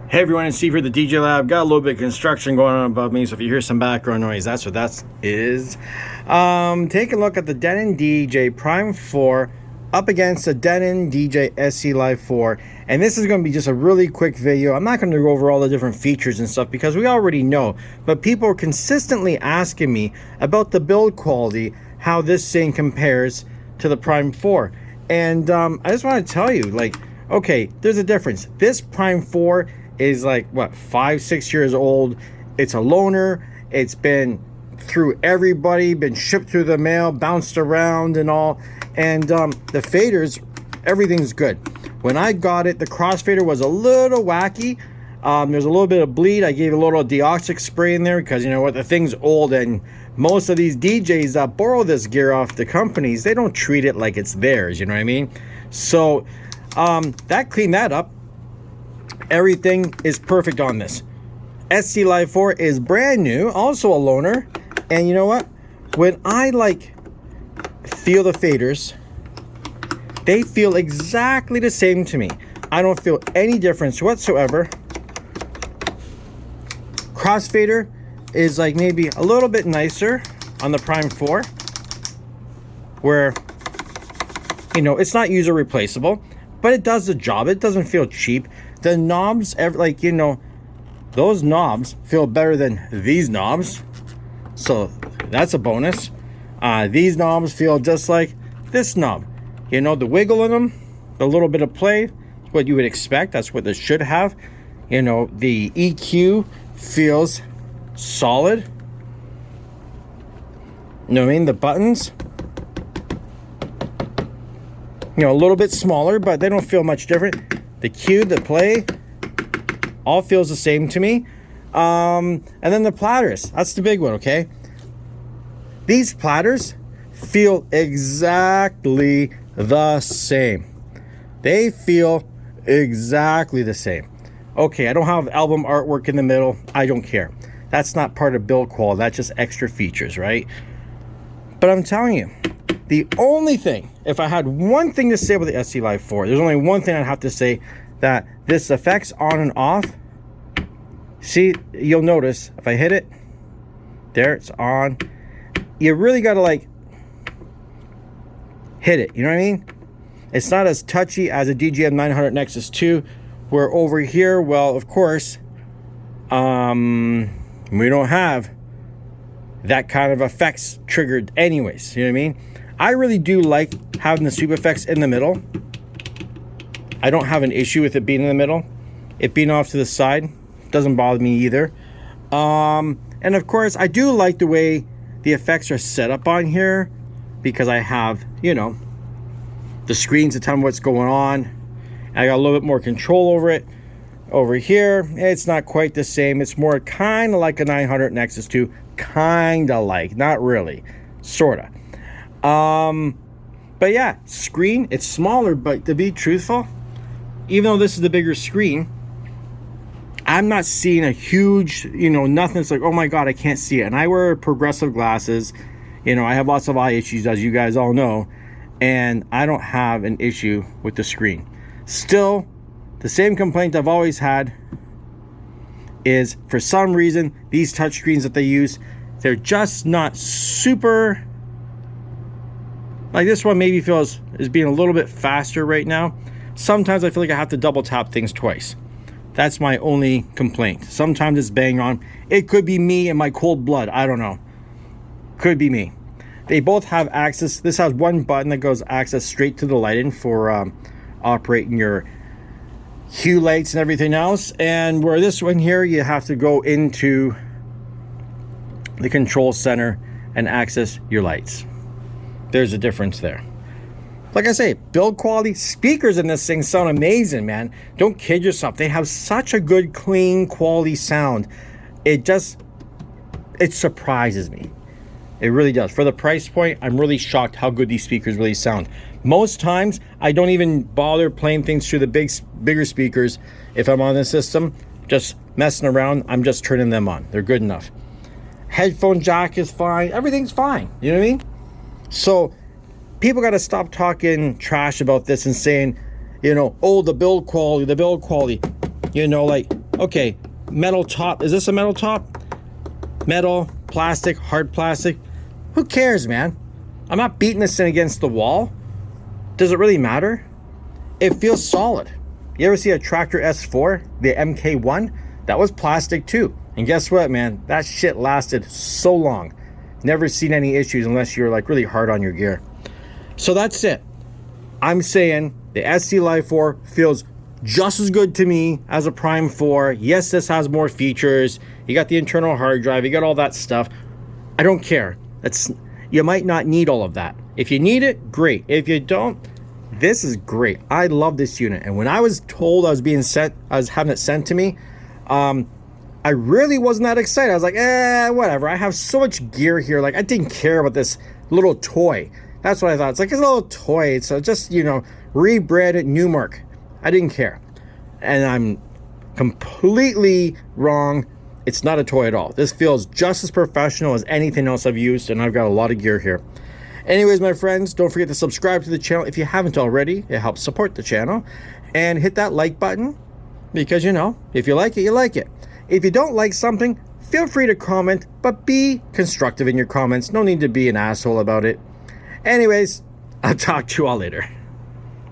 Hey everyone, it's Steve here at the DJ Lab. Got a little bit of construction going on above me, so if you hear some background noise, that's what that is. Take a look at the Denon DJ Prime.4 up against the Denon DJ SC Live 4. And this is going to be just a really quick video. I'm not going to go over all the different features and stuff because we already know. But people are consistently asking me about the build quality, how this thing compares to the Prime.4. And I just want to tell you, like, okay, there's a difference. This Prime.4 is like, what, 5-6 years old. It's a loaner. It's been through everybody, been shipped through the mail, bounced around and all. And the faders, everything's good. When I got it, the crossfader was a little wacky. There's a little bit of bleed. I gave a little deoxic spray in there because, you know what, the thing's old, and most of these DJs that borrow this gear off the companies, they don't treat it like it's theirs, you know what I mean? So that cleaned that up. Everything is perfect on this. SC Live 4 is brand new, also a loaner. And you know what? When I feel the faders, they feel exactly the same to me. I don't feel any difference whatsoever. Crossfader is like maybe a little bit nicer on the Prime.4, where, you know, it's not user replaceable, but it does the job. It doesn't feel cheap. The knobs, like, you know, those knobs feel better than these knobs, so that's a bonus. These knobs feel just like this knob. You know, the wiggle in them, the little bit of play, what you would expect. That's what this should have. You know, the EQ feels solid. You know what I mean? The buttons, you know, a little bit smaller, but they don't feel much different. The cue, the play, all feels the same to me. And then the platters, that's the big one, okay? These platters feel exactly the same. They feel exactly the same. Okay, I don't have album artwork in the middle. I don't care. That's not part of build quality. That's just extra features, right? But I'm telling you, the only thing, if I had one thing to say about the SC Live 4, there's only one thing I'd have to say, that this effects on and off. See, you'll notice if I hit it, there it's on. You really got to hit it, you know what I mean? It's not as touchy as a DJM 900 Nexus 2, where over here, well, of course, we don't have that kind of effects triggered anyways, you know what I mean? I really do like having the sweep effects in the middle. I don't have an issue with it being in the middle. It being off to the side doesn't bother me either. And of course, I do like the way the effects are set up on here, because I have, you know, the screens to tell me what's going on. I got a little bit more control over it. Over here, it's not quite the same. It's more kind of like a 900 Nexus 2. Kind of like, not really, sort of. But yeah, screen, it's smaller, but to be truthful, even though this is the bigger screen, I'm not seeing a huge, you know, nothing that's like, oh my God, I can't see it. And I wear progressive glasses. You know, I have lots of eye issues, as you guys all know, and I don't have an issue with the screen. Still, the same complaint I've always had is, for some reason, these touchscreens that they use, they're just not super. Like this one maybe feels is being a little bit faster right now. Sometimes I feel like I have to double tap things twice. That's my only complaint. Sometimes it's bang on. It could be me and my cold blood. I don't know. Could be me. They both have access. This has one button that goes access straight to the lighting for operating your hue lights and everything else. And where this one here, you have to go into the control center and access your lights. There's a difference there. Like I say, build quality, speakers in this thing sound amazing, man. Don't kid yourself. They have such a good, clean, quality sound. It surprises me. It really does. For the price point, I'm really shocked how good these speakers really sound. Most times, I don't even bother playing things through the bigger speakers if I'm on the system. Just messing around, I'm just turning them on. They're good enough. Headphone jack is fine. Everything's fine. You know what I mean? So people got to stop talking trash about this and saying, you know, oh, the build quality. You know, like, Okay, metal top. Is this a metal top? Metal, plastic, hard plastic. Who cares, man? I'm not beating this thing against the wall. Does it really matter? It feels solid. You ever see a Tractor S4, the MK1? That was plastic too. And guess what, man? That shit lasted so long. Never seen any issues unless you're like really hard on your gear. So that's it. I'm saying the SC Live 4 feels just as good to me as a Prime 4. Yes, this has more features. You got the internal hard drive. You got all that stuff. I don't care. You might not need all of that. If you need it, great. If you don't, this is great. I love this unit. And when I was told I was having it sent to me, I really wasn't that excited. I was like, whatever. I have so much gear here. Like, I didn't care about this little toy. That's what I thought. It's like a little toy. So just, rebranded Newmark. I didn't care. And I'm completely wrong. It's not a toy at all. This feels just as professional as anything else I've used, and I've got a lot of gear here. Anyways, my friends, don't forget to subscribe to the channel if you haven't already. It helps support the channel. And hit that like button because, if you like it, you like it. If you don't like something, feel free to comment, but be constructive in your comments. No need to be an asshole about it. Anyways, I'll talk to you all later.